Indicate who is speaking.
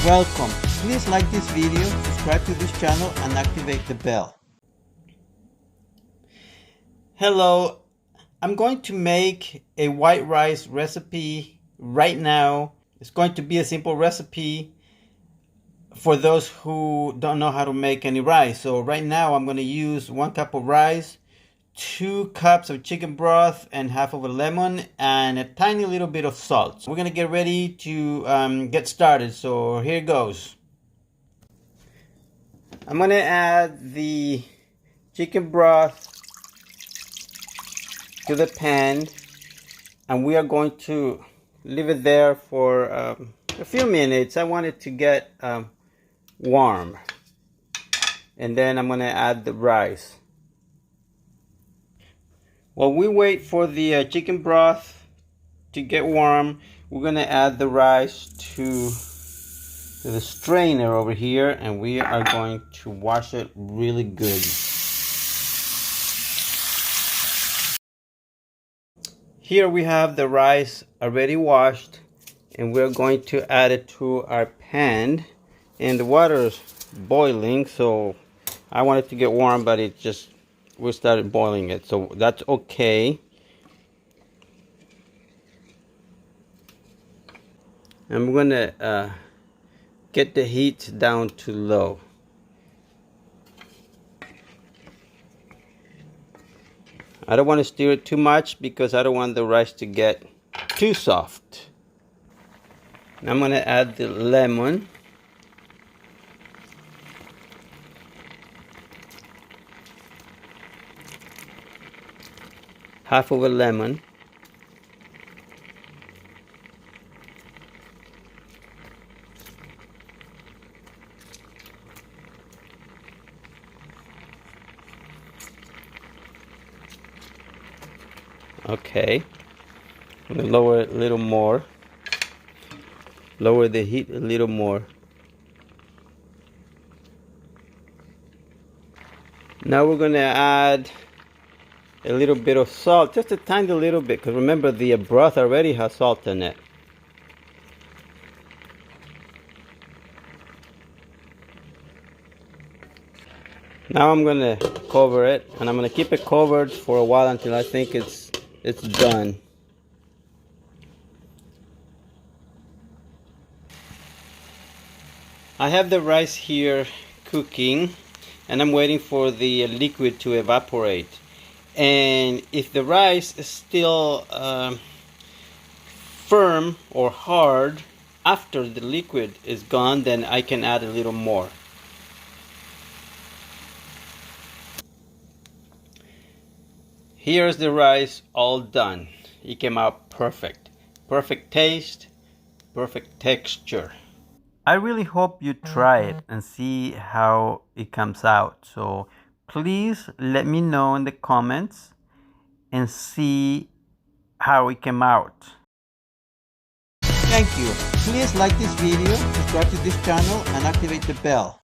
Speaker 1: Welcome. Please like this video, subscribe to this channel, and activate the bell. Hello, I'm going to make a white rice recipe right now. It's going to be a simple recipe for those who don't know how to make any rice. So right now I'm going to use 1 cup of rice, 2 cups of chicken broth, and half of a lemon, and a tiny little bit of salt. We're going to get ready to get started. So here goes. I'm going to add the chicken broth to the pan, and we are going to leave it there for a few minutes. I want it to get warm, and then I'm going to add the rice. While we wait for the chicken broth to get warm, we're going to add the rice to the strainer over here, and we are going to wash it really good. Here we have the rice already washed, and we're going to add it to our pan, and the water is boiling, so I want it to get warm, but we started boiling it, so that's okay. And we're gonna get the heat down to low. I don't want to stir it too much because I don't want the rice to get too soft. I'm going to add the lemon. Half of a lemon. Okay, I'm going to lower it a little more. Lower the heat a little more. Now we're going to add a little bit of salt, just a tiny little bit, because remember the broth already has salt in it. Now I'm going to cover it, and I'm going to keep it covered for a while until I think it's done. I have the rice here cooking, and I'm waiting for the liquid to evaporate. And if the rice is still firm or hard after the liquid is gone, then I can add a little more. Here's the rice all done. It came out perfect. Perfect taste, perfect texture. I really hope you try it and see how it comes out. So please let me know in the comments and see how it came out. Thank you. Please like this video, subscribe to this channel, and activate the bell.